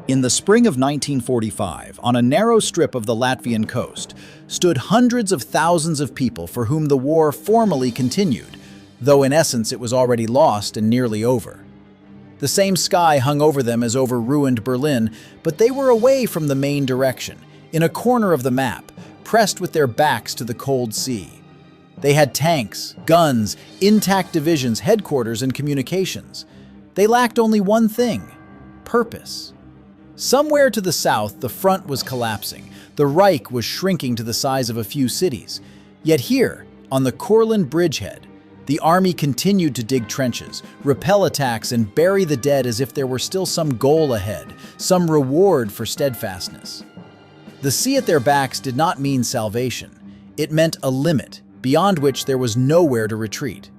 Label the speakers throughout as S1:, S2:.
S1: In the spring of 1945, on a narrow strip of the Latvian coast, stood hundreds of thousands of people for whom the war formally continued, though in essence it was already lost and nearly over. The same sky hung over them as over ruined Berlin, but they were away from the main direction, in a corner of the map, pressed with their backs to the cold sea. They had tanks, guns, intact divisions, headquarters, and communications. They lacked only one thing: purpose. Somewhere to the south, the front was collapsing. The Reich was shrinking to the size of a few cities. Yet here, on the Courland bridgehead, the army continued to dig trenches, repel attacks, and bury the dead as if there were still some goal ahead, some reward for steadfastness. The sea at their backs did not mean salvation. It meant a limit, beyond which there was nowhere to retreat.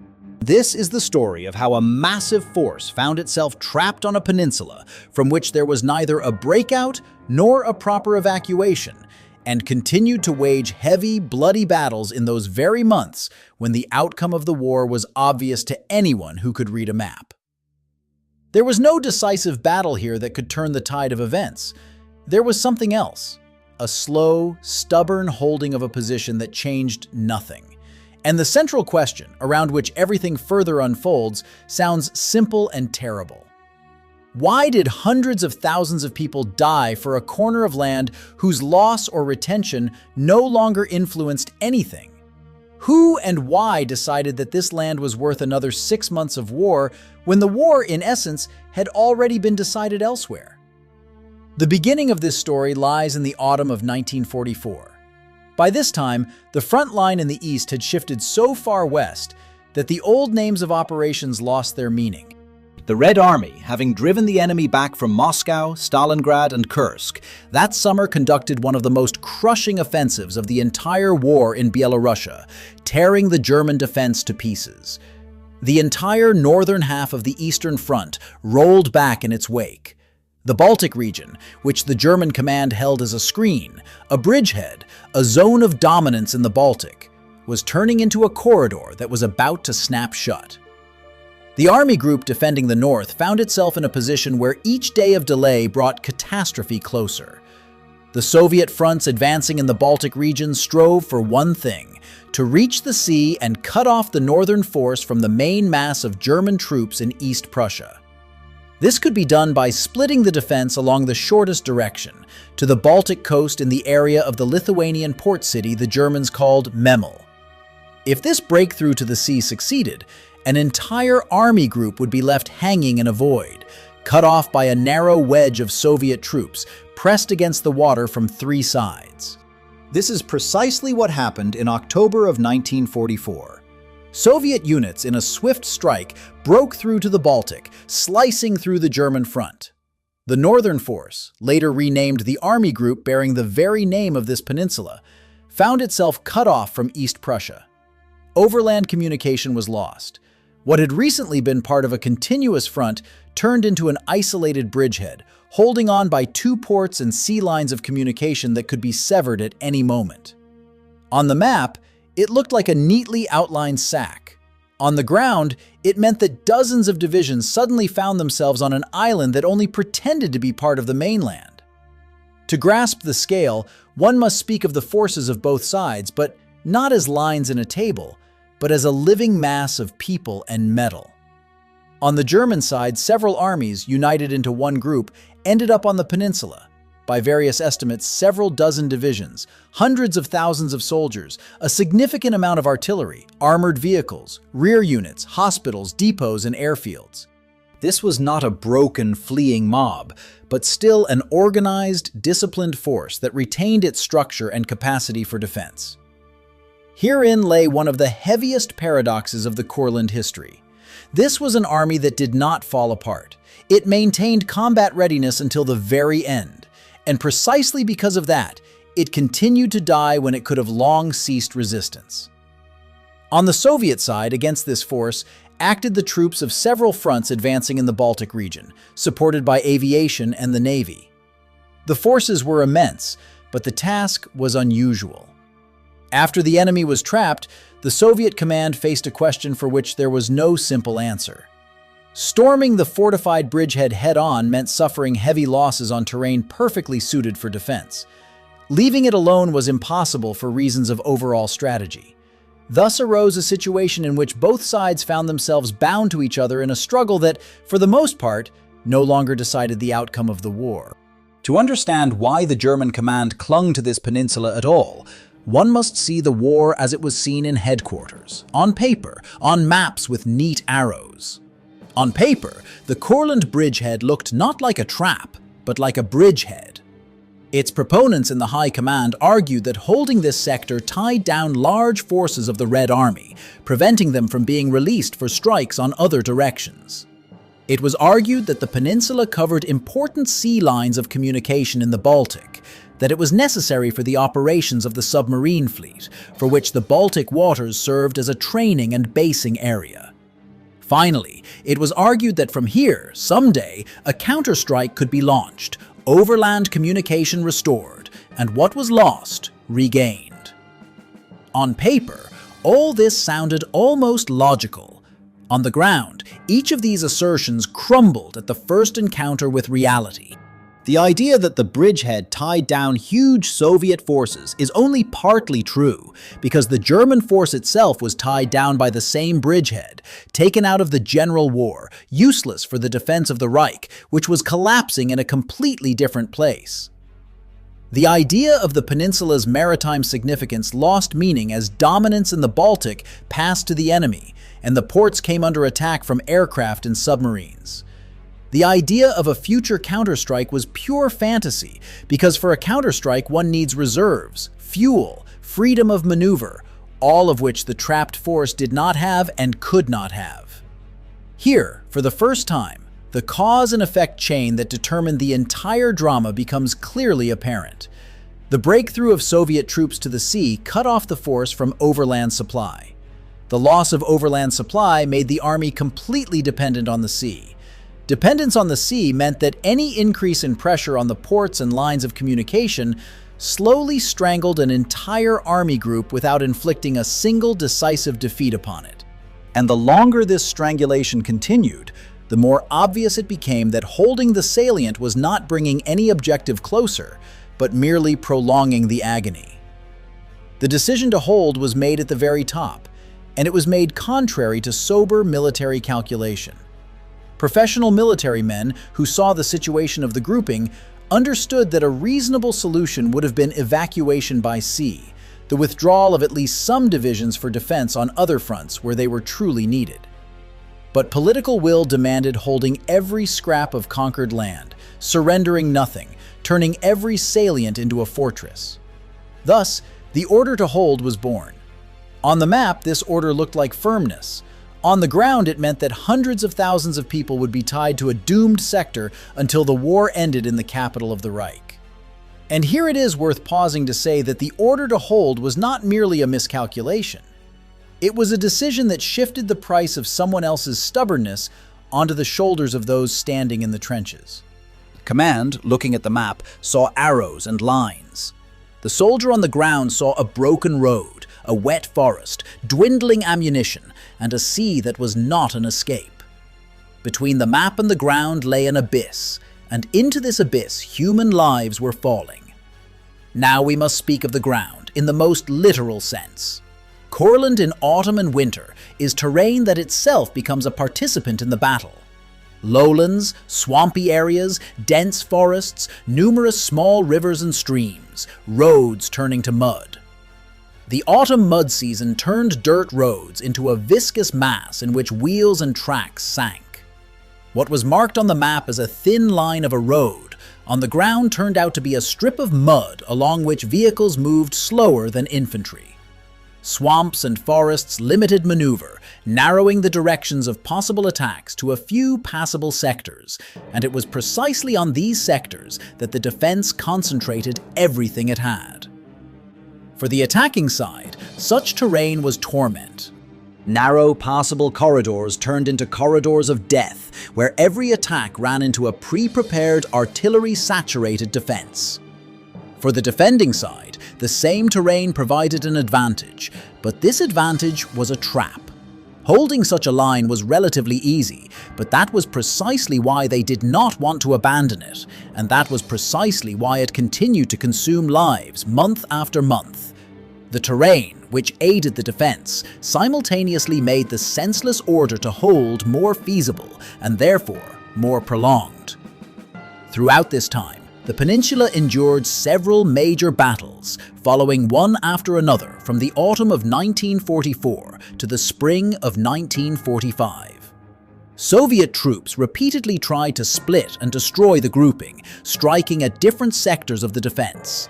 S1: This is the story of how a massive force found itself trapped on a peninsula from which there was neither a breakout nor a proper evacuation, and continued to wage heavy, bloody battles in those very months when the outcome of the war was obvious to anyone who could read a map. There was no decisive battle here that could turn the tide of events. There was something else, a slow, stubborn holding of a position that changed nothing. And the central question, around which everything further unfolds, sounds simple and terrible. Why did hundreds of thousands of people die for a corner of land whose loss or retention no longer influenced anything? Who and why decided that this land was worth another 6 months of war when the war, in essence, had already been decided elsewhere? The beginning of this story lies in the autumn of 1944. By this time, the front line in the east had shifted so far west that the old names of operations lost their meaning.
S2: The Red Army, having driven the enemy back from Moscow, Stalingrad, and Kursk, that summer conducted one of the most crushing offensives of the entire war in Byelorussia, tearing the German defense to pieces. The entire northern half of the Eastern Front rolled back in its wake. The Baltic region, which the German command held as a screen, a bridgehead, a zone of dominance in the Baltic, was turning into a corridor that was about to snap shut. The army group defending the north found itself in a position where each day of delay brought catastrophe closer. The Soviet fronts advancing in the Baltic region strove for one thing: to reach the sea and cut off the northern force from the main mass of German troops in East Prussia. This could be done by splitting the defense along the shortest direction, to the Baltic coast in the area of the Lithuanian port city the Germans called Memel. If this breakthrough to the sea succeeded, an entire army group would be left hanging in a void, cut off by a narrow wedge of Soviet troops pressed against the water from 3 sides. This is precisely what happened in October of 1944. Soviet units in a swift strike broke through to the Baltic, slicing through the German front. The Northern Force, later renamed the Army Group bearing the very name of this peninsula, found itself cut off from East Prussia. Overland communication was lost. What had recently been part of a continuous front turned into an isolated bridgehead, holding on by 2 ports and sea lines of communication that could be severed at any moment. On the map, it looked like a neatly outlined sack. On the ground, it meant that dozens of divisions suddenly found themselves on an island that only pretended to be part of the mainland. To grasp the scale, one must speak of the forces of both sides, but not as lines in a table, but as a living mass of people and metal. On the German side, several armies, united into one group, ended up on the peninsula. By various estimates, several dozen divisions, hundreds of thousands of soldiers, a significant amount of artillery, armored vehicles, rear units, hospitals, depots, and airfields. This was not a broken, fleeing mob, but still an organized, disciplined force that retained its structure and capacity for defense. Herein lay one of the heaviest paradoxes of the Courland history. This was an army that did not fall apart. It maintained combat readiness until the very end. And precisely because of that, it continued to die when it could have long ceased resistance. On the Soviet side, against this force, acted the troops of several fronts advancing in the Baltic region, supported by aviation and the Navy. The forces were immense, but the task was unusual. After the enemy was trapped, the Soviet command faced a question for which there was no simple answer.
S1: Storming the fortified bridgehead head-on meant suffering heavy losses on terrain perfectly suited for defense. Leaving it alone was impossible for reasons of overall strategy. Thus arose a situation in which both sides found themselves bound to each other in a struggle that, for the most part, no longer decided the outcome of the war.
S2: To understand why the German command clung to this peninsula at all, one must see the war as it was seen in headquarters, on paper, on maps with neat arrows. On paper, the Courland bridgehead looked not like a trap, but like a bridgehead. Its proponents in the High Command argued that holding this sector tied down large forces of the Red Army, preventing them from being released for strikes on other directions. It was argued that the peninsula covered important sea lines of communication in the Baltic, that it was necessary for the operations of the submarine fleet, for which the Baltic waters served as a training and basing area. Finally, it was argued that from here, someday, a counterstrike could be launched, overland communication restored, and what was lost, regained. On paper, all this sounded almost logical. On the ground, each of these assertions crumbled at the first encounter with reality.
S1: The idea that the bridgehead tied down huge Soviet forces is only partly true, because the German force itself was tied down by the same bridgehead, taken out of the general war, useless for the defense of the Reich, which was collapsing in a completely different place. The idea of the peninsula's maritime significance lost meaning as dominance in the Baltic passed to the enemy, and the ports came under attack from aircraft and submarines. The idea of a future counterstrike was pure fantasy, because for a counterstrike one needs reserves, fuel, freedom of maneuver, all of which the trapped force did not have and could not have. Here, for the first time, the cause and effect chain that determined the entire drama becomes clearly apparent. The breakthrough of Soviet troops to the sea cut off the force from overland supply. The loss of overland supply made the army completely dependent on the sea. Dependence on the sea meant that any increase in pressure on the ports and lines of communication slowly strangled an entire army group without inflicting a single decisive defeat upon it.
S2: And the longer this strangulation continued, the more obvious it became that holding the salient was not bringing any objective closer, but merely prolonging the agony. The decision to hold was made at the very top, and it was made contrary to sober military calculation. Professional military men who saw the situation of the grouping understood that a reasonable solution would have been evacuation by sea, the withdrawal of at least some divisions for defense on other fronts where they were truly needed. But political will demanded holding every scrap of conquered land, surrendering nothing, turning every salient into a fortress. Thus, the order to hold was born. On the map, this order looked like firmness. On the ground, it meant that hundreds of thousands of people would be tied to a doomed sector until the war ended in the capital of the Reich. And here it is worth pausing to say that the order to hold was not merely a miscalculation. It was a decision that shifted the price of someone else's stubbornness onto the shoulders of those standing in the trenches. Command, looking at the map, saw arrows and lines. The soldier on the ground saw a broken road, a wet forest, dwindling ammunition, and a sea that was not an escape. Between the map and the ground lay an abyss, and into this abyss human lives were falling. Now we must speak of the ground in the most literal sense. Courland in autumn and winter is terrain that itself becomes a participant in the battle. Lowlands, swampy areas, dense forests, numerous small rivers and streams, roads turning to mud. The autumn mud season turned dirt roads into a viscous mass in which wheels and tracks sank. What was marked on the map as a thin line of a road, on the ground turned out to be a strip of mud along which vehicles moved slower than infantry. Swamps and forests limited maneuver, narrowing the directions of possible attacks to a few passable sectors, and it was precisely on these sectors that the defense concentrated everything it had. For the attacking side, such terrain was torment. Narrow, passable corridors turned into corridors of death, where every attack ran into a pre-prepared, artillery-saturated defense. For the defending side, the same terrain provided an advantage, but this advantage was a trap. Holding such a line was relatively easy, but that was precisely why they did not want to abandon it, and that was precisely why it continued to consume lives month after month. The terrain, which aided the defense, simultaneously made the senseless order to hold more feasible and therefore more prolonged. Throughout this time, the peninsula endured several major battles, following one after another from the autumn of 1944 to the spring of 1945. Soviet troops repeatedly tried to split and destroy the grouping, striking at different sectors of the defense.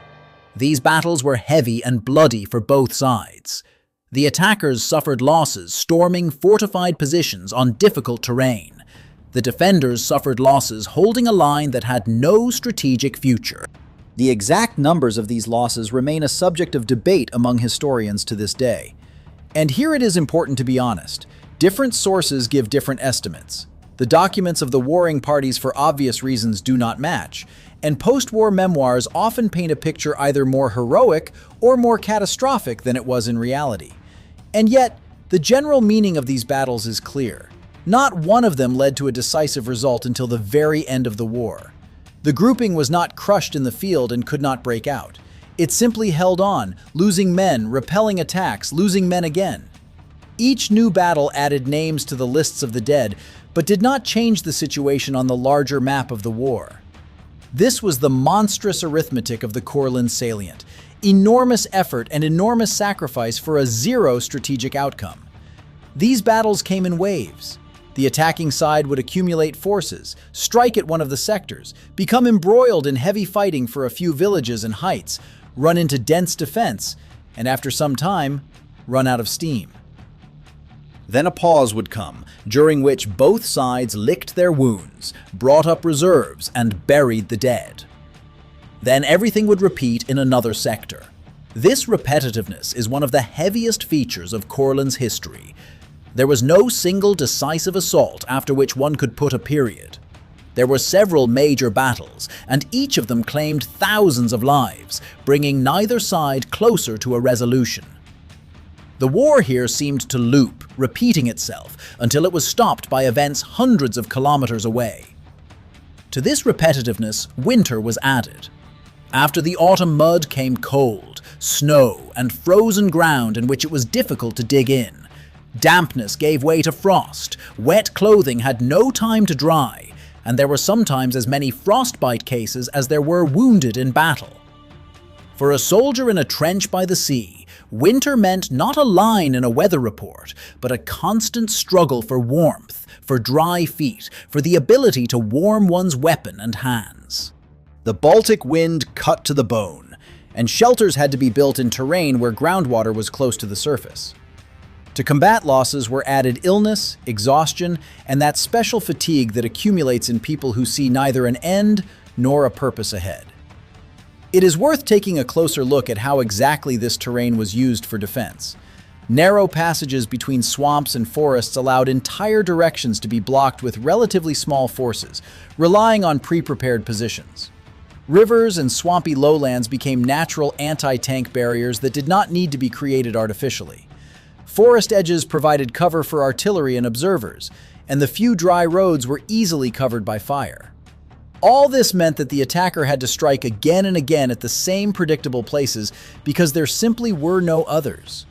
S2: These battles were heavy and bloody for both sides. The attackers suffered losses storming fortified positions on difficult terrain. The defenders suffered losses holding a line that had no strategic future. The exact numbers of these losses remain a subject of debate among historians to this day. And here it is important to be honest. Different sources give different estimates. The documents of the warring parties for obvious reasons do not match, and post-war memoirs often paint a picture either more heroic or more catastrophic than it was in reality. And yet, the general meaning of these battles is clear. Not one of them led to a decisive result until the very end of the war. The grouping was not crushed in the field and could not break out. It simply held on, losing men, repelling attacks, losing men again. Each new battle added names to the lists of the dead, but did not change the situation on the larger map of the war. This was the monstrous arithmetic of the Courland salient. Enormous effort and enormous sacrifice for a zero strategic outcome. These battles came in waves. The attacking side would accumulate forces, strike at one of the sectors, become embroiled in heavy fighting for a few villages and heights, run into dense defense, and after some time, run out of steam. Then a pause would come, during which both sides licked their wounds, brought up reserves, and buried the dead. Then everything would repeat in another sector. This repetitiveness is one of the heaviest features of Courland's history. There was no single decisive assault after which one could put a period. There were several major battles, and each of them claimed thousands of lives, bringing neither side closer to a resolution. The war here seemed to loop, repeating itself, until it was stopped by events hundreds of kilometers away. To this repetitiveness, winter was added. After the autumn mud came cold, snow, and frozen ground in which it was difficult to dig in. Dampness gave way to frost, wet clothing had no time to dry, and there were sometimes as many frostbite cases as there were wounded in battle. For a soldier in a trench by the sea, winter meant not a line in a weather report, but a constant struggle for warmth, for dry feet, for the ability to warm one's weapon and hands. The Baltic wind cut to the bone, and shelters had to be built in terrain where groundwater was close to the surface. To combat losses were added illness, exhaustion, and that special fatigue that accumulates in people who see neither an end nor a purpose ahead. It is worth taking a closer look at how exactly this terrain was used for defense. Narrow passages between swamps and forests allowed entire directions to be blocked with relatively small forces, relying on pre-prepared positions. Rivers and swampy lowlands became natural anti-tank barriers that did not need to be created artificially. Forest edges provided cover for artillery and observers, and the few dry roads were easily covered by fire. All this meant that the attacker had to strike again and again at the same predictable places because there simply were no others.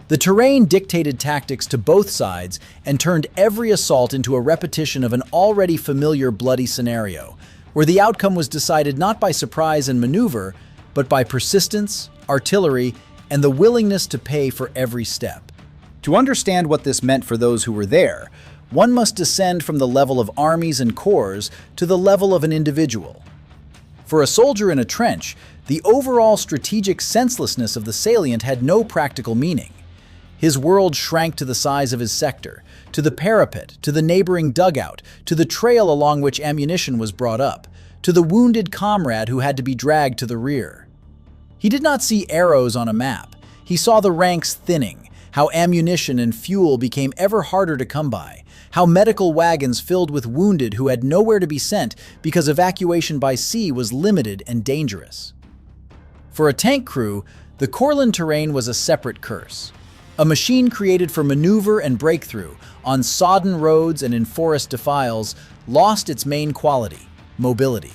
S2: The terrain dictated tactics to both sides and turned every assault into a repetition of an already familiar bloody scenario, where the outcome was decided not by surprise and maneuver, but by persistence, artillery, and the willingness to pay for every step. To understand what this meant for those who were there, one must descend from the level of armies and corps to the level of an individual. For a soldier in a trench, the overall strategic senselessness of the salient had no practical meaning. His world shrank to the size of his sector, to the parapet, to the neighboring dugout, to the trail along which ammunition was brought up, to the wounded comrade who had to be dragged to the rear. He did not see arrows on a map. He saw the ranks thinning, how ammunition and fuel became ever harder to come by, how medical wagons filled with wounded who had nowhere to be sent because evacuation by sea was limited and dangerous. For a tank crew, the Courland terrain was a separate curse.
S1: A machine created for maneuver and breakthrough on sodden roads and in forest defiles lost its main quality, mobility.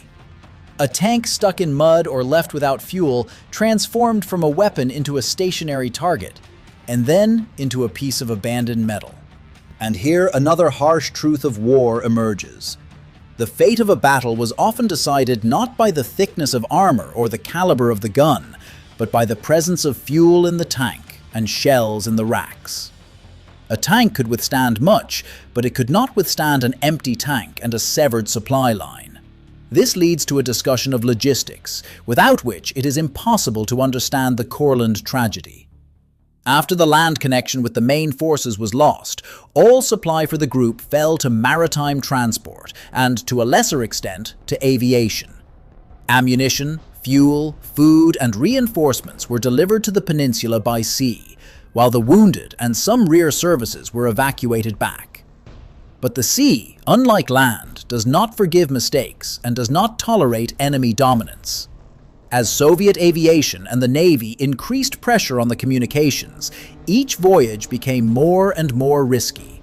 S1: A tank stuck in mud or left without fuel transformed from a weapon into a stationary target, and then into a piece of abandoned metal.
S2: And here another harsh truth of war emerges. The fate of a battle was often decided not by the thickness of armor or the caliber of the gun, but by the presence of fuel in the tank and shells in the racks. A tank could withstand much, but it could not withstand an empty tank and a severed supply line. This leads to a discussion of logistics, without which it is impossible to understand the Courland tragedy. After the land connection with the main forces was lost, all supply for the group fell to maritime transport and, to a lesser extent, to aviation. Ammunition, fuel, food, and reinforcements were delivered to the peninsula by sea, while the wounded and some rear services were evacuated back. But the sea, unlike land, does not forgive mistakes and does not tolerate enemy dominance. As Soviet aviation and the Navy increased pressure on the communications, each voyage became more and more risky.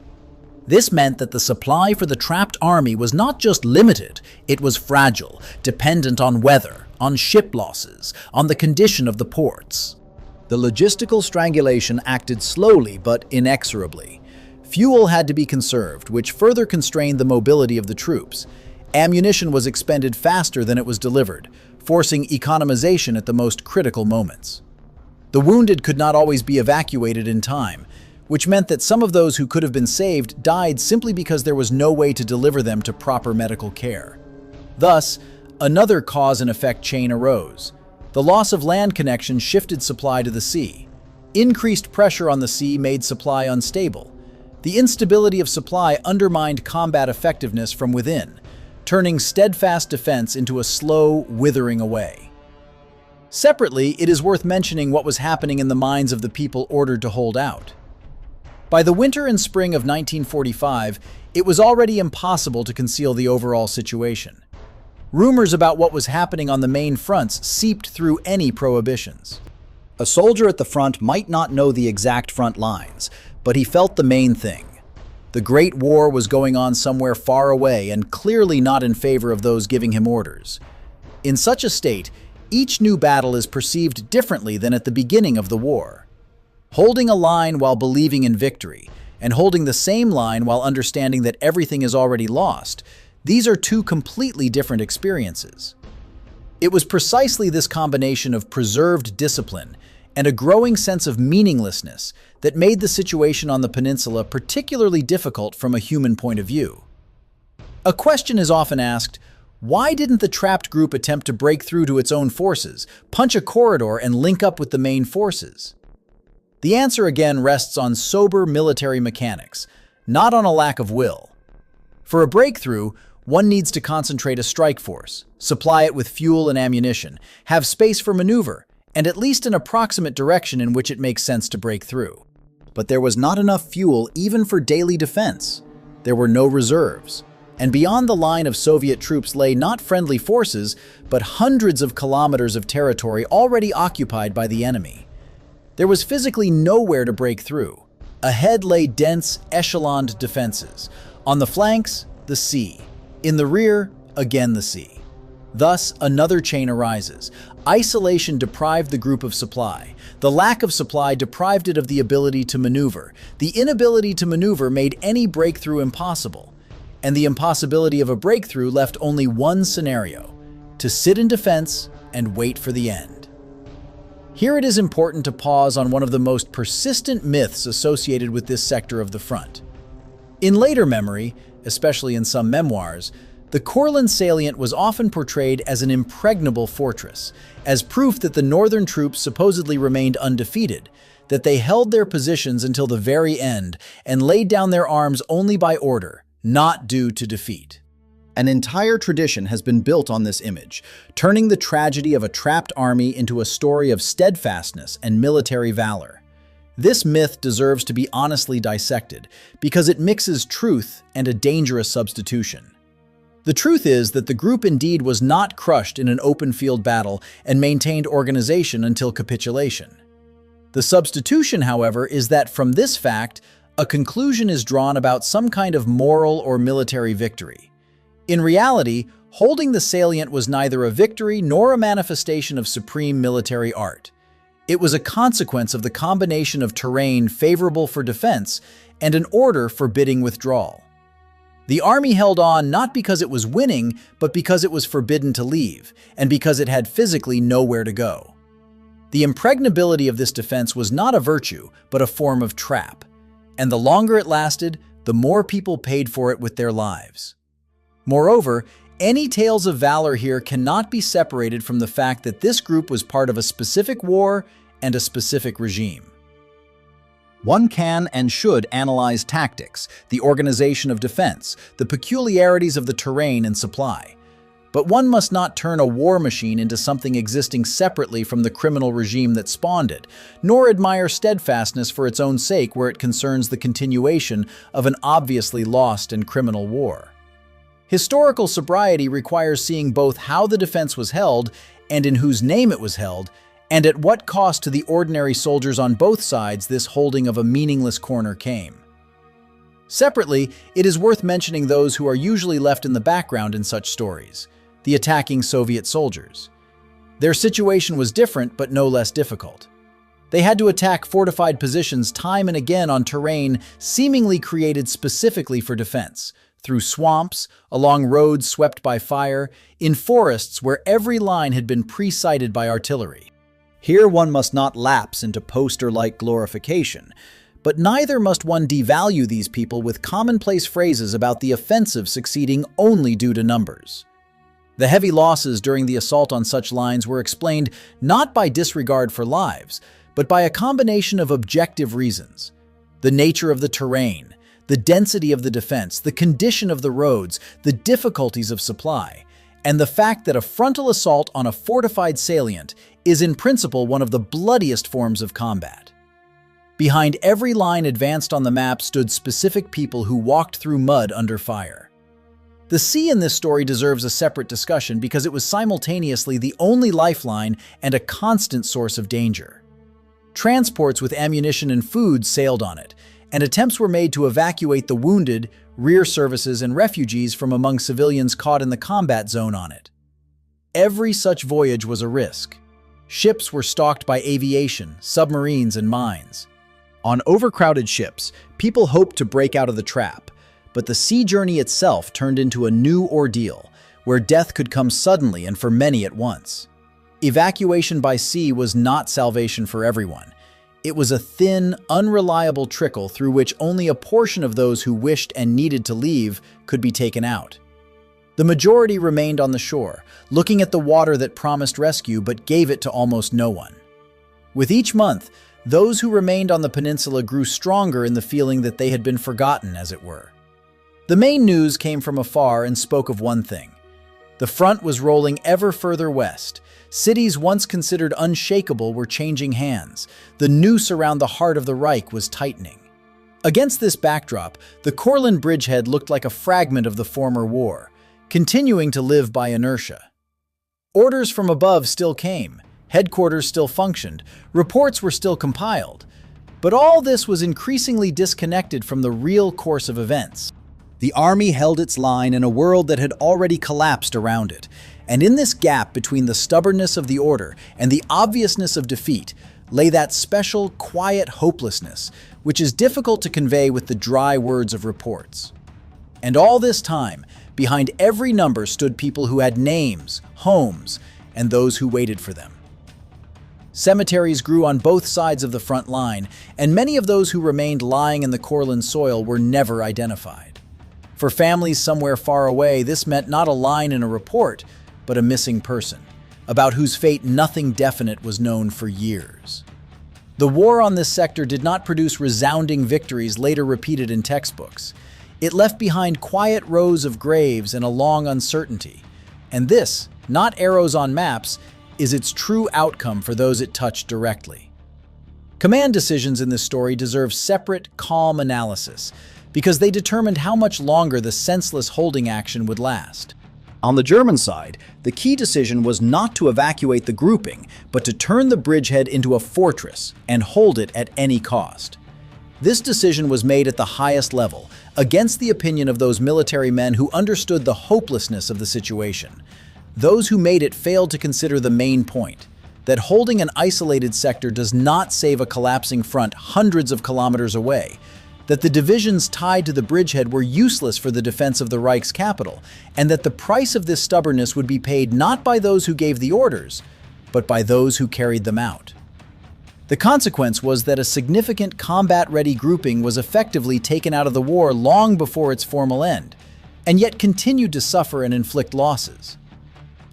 S2: This meant that the supply for the trapped army was not just limited, it was fragile, dependent on weather, on ship losses, on the condition of the ports. The logistical strangulation acted slowly but inexorably. Fuel had to be conserved, which further constrained the mobility of the troops. Ammunition was expended faster than it was delivered, forcing economization at the most critical moments. The wounded could not always be evacuated in time, which meant that some of those who could have been saved died simply because there was no way to deliver them to proper medical care. Thus, another cause and effect chain arose. The loss of land connection shifted supply to the sea. Increased pressure on the sea made supply unstable. The instability of supply undermined combat effectiveness from within, turning steadfast defense into a slow withering away. Separately, it is worth mentioning what was happening in the minds of the people ordered to hold out. By the winter and spring of 1945, it was already impossible to conceal the overall situation. Rumors about what was happening on the main fronts seeped through any prohibitions. A soldier at the front might not know the exact front lines, but he felt the main thing. The Great War was going on somewhere far away and clearly not in favor of those giving him orders. In such a state, each new battle is perceived differently than at the beginning of the war. Holding a line while believing in victory, and holding the same line while understanding that everything is already lost, these are two completely different experiences. It was precisely this combination of preserved discipline and a growing sense of meaninglessness that made the situation on the peninsula particularly difficult from a human point of view. A question is often asked, why didn't the trapped group attempt to break through to its own forces, punch a corridor, and link up with the main forces? The answer again rests on sober military mechanics, not on a lack of will. For a breakthrough, one needs to concentrate a strike force, supply it with fuel and ammunition, have space for maneuver, and at least an approximate direction in which it makes sense to break through. But there was not enough fuel even for daily defense. There were no reserves. And beyond the line of Soviet troops lay not friendly forces, but hundreds of kilometers of territory already occupied by the enemy. There was physically nowhere to break through. Ahead lay dense, echeloned defenses. On the flanks, the sea. In the rear, again the sea. Thus, another chain arises. Isolation deprived the group of supply. The lack of supply deprived it of the ability to maneuver. The inability to maneuver made any breakthrough impossible. And the impossibility of a breakthrough left only one scenario: to sit in defense and wait for the end. Here it is important to pause on one of the most persistent myths associated with this sector of the front. In later memory, especially in some memoirs, the Courland salient was often portrayed as an impregnable fortress, as proof that the northern troops supposedly remained undefeated, that they held their positions until the very end and laid down their arms only by order, not due to defeat. An entire tradition has been built on this image, turning the tragedy of a trapped army into a story of steadfastness and military valor. This myth deserves to be honestly dissected because it mixes truth and a dangerous substitution. The truth is that the group indeed was not crushed in an open field battle and maintained organization until capitulation.
S1: The substitution, however, is that from this fact, a conclusion is drawn about some kind of moral or military victory. In reality, holding the salient was neither a victory nor a manifestation of supreme military art. It was a consequence of the combination of terrain favorable for defense and an order forbidding withdrawal. The army held on not because it was winning, but because it was forbidden to leave, and because it had physically nowhere to go. The impregnability of this defense was not a virtue, but a form of trap, and the longer it lasted, the more people paid for it with their lives. Moreover, any tales of valor here cannot be separated from the fact that this group was part of a specific war and a specific regime.
S2: One can and should analyze tactics, the organization of defense, the peculiarities of the terrain and supply. But one must not turn a war machine into something existing separately from the criminal regime that spawned it, nor admire steadfastness for its own sake where it concerns the continuation of an obviously lost and criminal war. Historical sobriety requires seeing both how the defense was held and in whose name it was held, and at what cost to the ordinary soldiers on both sides this holding of a meaningless corner came. Separately, it is worth mentioning those who are usually left in the background in such stories, the attacking Soviet soldiers. Their situation was different but no less difficult. They had to attack fortified positions time and again on terrain seemingly created specifically for defense, through swamps, along roads swept by fire, in forests where every line had been pre-sighted by artillery. Here one must not lapse into poster-like glorification, but neither must one devalue these people with commonplace phrases about the offensive succeeding only due to numbers. The heavy losses during the assault on such lines were explained not by disregard for lives, but by a combination of objective reasons: the nature of the terrain, the density of the defense, the condition of the roads, the difficulties of supply, and the fact that a frontal assault on a fortified salient is in principle one of the bloodiest forms of combat. Behind every line advanced on the map stood specific people who walked through mud under fire. The sea in this story deserves a separate discussion because it was simultaneously the only lifeline and a constant source of danger. Transports with ammunition and food sailed on it, and attempts were made to evacuate the wounded, rear services, and refugees from among civilians caught in the combat zone on it. Every such voyage was a risk. Ships were stalked by aviation, submarines, and mines. On overcrowded ships, people hoped to break out of the trap, but the sea journey itself turned into a new ordeal, where death could come suddenly and for many at once. Evacuation by sea was not salvation for everyone. It was a thin, unreliable trickle through which only a portion of those who wished and needed to leave could be taken out. The majority remained on the shore, looking at the water that promised rescue but gave it to almost no one. With each month, those who remained on the peninsula grew stronger in the feeling that they had been forgotten, as it were. The main news came from afar and spoke of one thing. The front was rolling ever further west. Cities once considered unshakable were changing hands. The noose around the heart of the Reich was tightening. Against this backdrop, the Courland bridgehead looked like a fragment of the former war, continuing to live by inertia. Orders from above still came, headquarters still functioned, reports were still compiled, but all this was increasingly disconnected from the real course of events. The army held its line in a world that had already collapsed around it, and in this gap between the stubbornness of the order and the obviousness of defeat lay that special, quiet hopelessness, which is difficult to convey with the dry words of reports. And all this time, behind every number stood people who had names, homes, and those who waited for them. Cemeteries grew on both sides of the front line, and many of those who remained lying in the Courland soil were never identified. For families somewhere far away, this meant not a line in a report, but a missing person, about whose fate nothing definite was known for years. The war on this sector did not produce resounding victories later repeated in textbooks. It left behind quiet rows of graves and a long uncertainty. And this, not arrows on maps, is its true outcome for those it touched directly. Command decisions in this story deserve separate, calm analysis, because they determined how much longer the senseless holding action would last. On the German side, the key decision was not to evacuate the grouping, but to turn the bridgehead into a fortress and hold it at any cost. This decision was made at the highest level, against the opinion of those military men who understood the hopelessness of the situation. Those who made it failed to consider the main point, that holding an isolated sector does not save a collapsing front hundreds of kilometers away, that the divisions tied to the bridgehead were useless for the defense of the Reich's capital, and that the price of this stubbornness would be paid not by those who gave the orders, but by those who carried them out. The consequence was that a significant combat-ready grouping was effectively taken out of the war long before its formal end, and yet continued to suffer and inflict losses.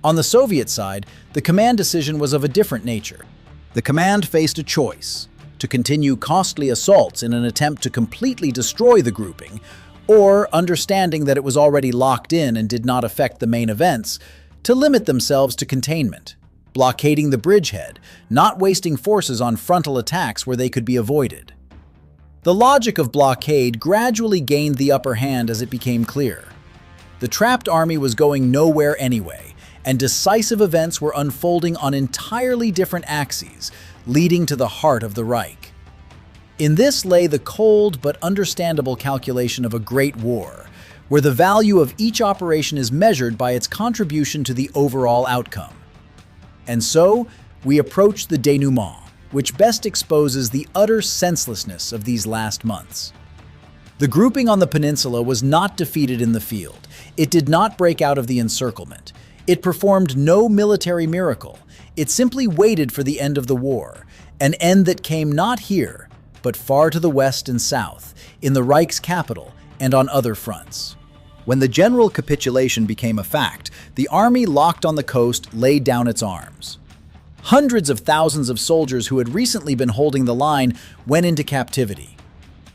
S2: On the Soviet side, the command decision was of a different nature. The command faced a choice: to continue costly assaults in an attempt to completely destroy the grouping, or, understanding that it was already locked in and did not affect the main events, to limit themselves to containment, blockading the bridgehead, not wasting forces on frontal attacks where they could be avoided. The logic of blockade gradually gained the upper hand as it became clear. The trapped army was going nowhere anyway, and decisive events were unfolding on entirely different axes, leading to the heart of the Reich. In this lay the cold but understandable calculation of a great war, where the value of each operation is measured by its contribution to the overall outcome. And so, we approach the denouement, which best exposes the utter senselessness of these last months. The grouping on the peninsula was not defeated in the field. It did not break out of the encirclement. It performed no military miracle. It simply waited for the end of the war, an end that came not here, but far to the west and south, in the Reich's capital and on other fronts. When the general capitulation became a fact, the army locked on the coast laid down its arms. Hundreds of thousands of soldiers who had recently been holding the line went into captivity.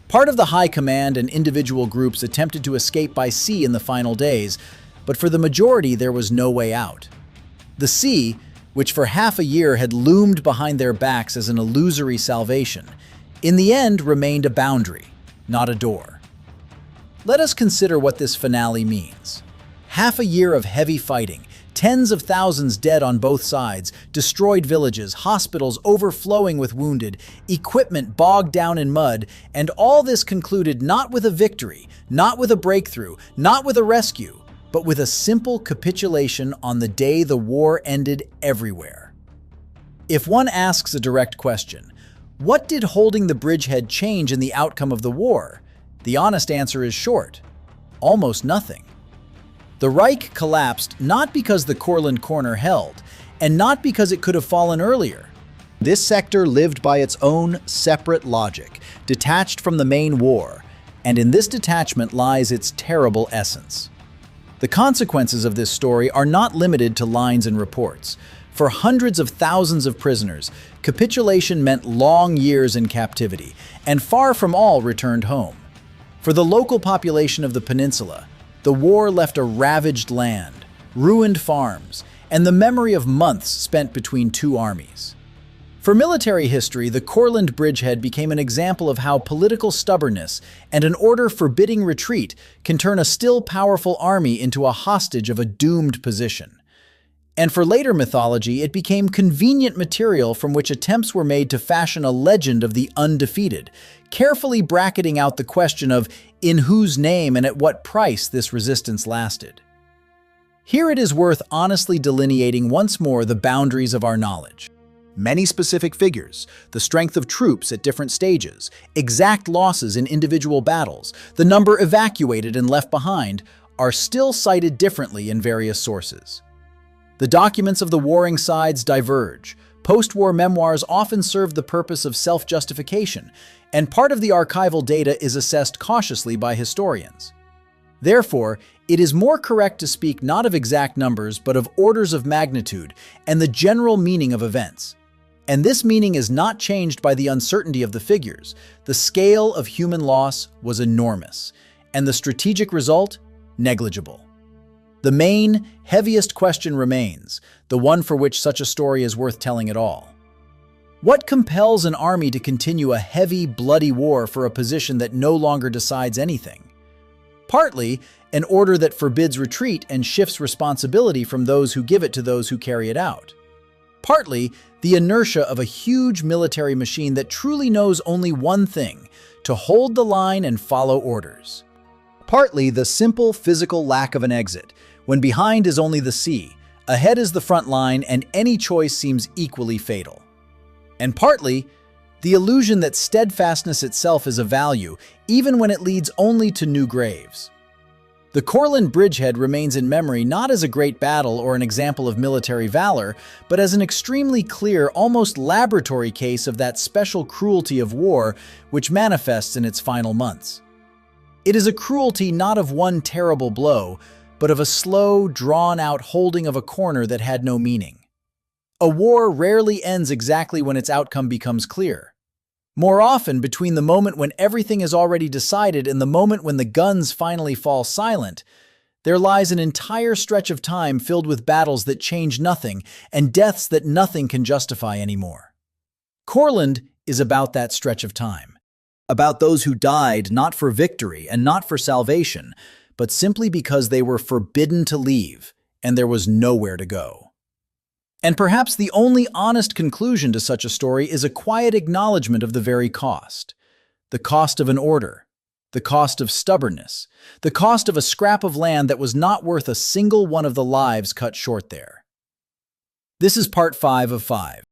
S2: Part of the high command and individual groups attempted to escape by sea in the final days, but for the majority there was no way out. The sea, which for half a year had loomed behind their backs as an illusory salvation, in the end remained a boundary, not a door. Let us consider what this finale means. Half a year of heavy fighting, tens of thousands dead on both sides, destroyed villages, hospitals overflowing with wounded, equipment bogged down in mud, and all this concluded not with a victory, not with a breakthrough, not with a rescue, but with a simple capitulation on the day the war ended everywhere. If one asks a direct question, what did holding the bridgehead change in the outcome of the war? The honest answer is short: almost nothing. The Reich collapsed not because the Courland corner held, and not because it could have fallen earlier. This sector lived by its own separate logic, detached from the main war, and in this detachment lies its terrible essence. The consequences of this story are not limited to lines and reports. For hundreds of thousands of prisoners, capitulation meant long years in captivity, and far from all returned home. For the local population of the peninsula, the war left a ravaged land, ruined farms, and the memory of months spent between two armies. For military history, the Courland bridgehead became an example of how political stubbornness and an order forbidding retreat can turn a still powerful army into a hostage of a doomed position. And for later mythology, it became convenient material from which attempts were made to fashion a legend of the undefeated, carefully bracketing out the question of in whose name and at what price this resistance lasted. Here it is worth honestly delineating once more the boundaries of our knowledge. Many specific figures, the strength of troops at different stages, exact losses in individual battles, the number evacuated and left behind, are still cited differently in various sources. The documents of the warring sides diverge. Post-war memoirs often serve the purpose of self-justification, and part of the archival data is assessed cautiously by historians. Therefore, it is more correct to speak not of exact numbers, but of orders of magnitude and the general meaning of events. And this meaning is not changed by the uncertainty of the figures. The scale of human loss was enormous, and the strategic result, negligible. The main, heaviest question remains, the one for which such a story is worth telling at all. What compels an army to continue a heavy, bloody war for a position that no longer decides anything?
S1: Partly, an order that forbids retreat and shifts responsibility from those who give it to those who carry it out. Partly, the inertia of a huge military machine that truly knows only one thing: to hold the line and follow orders. Partly, the simple physical lack of an exit, when behind is only the sea, ahead is the front line, and any choice seems equally fatal. And partly, the illusion that steadfastness itself is a value, even when it leads only to new graves. The Courland bridgehead remains in memory not as a great battle or an example of military valor, but as an extremely clear, almost laboratory case of that special cruelty of war which manifests in its final months. It is a cruelty not of one terrible blow, but of a slow, drawn-out holding of a corner that had no meaning. A war rarely ends exactly when its outcome becomes clear. More often, between the moment when everything is already decided and the moment when the guns finally fall silent, there lies an entire stretch of time filled with battles that change nothing and deaths that nothing can justify anymore. Courland is about that stretch of time. About those who died not for victory and not for salvation, but simply because they were forbidden to leave and there was nowhere to go. And perhaps the only honest conclusion to such a story is a quiet acknowledgement of the very cost. The cost of an order, the cost of stubbornness, the cost of a scrap of land that was not worth a single one of the lives cut short there. This is part 5 of 5.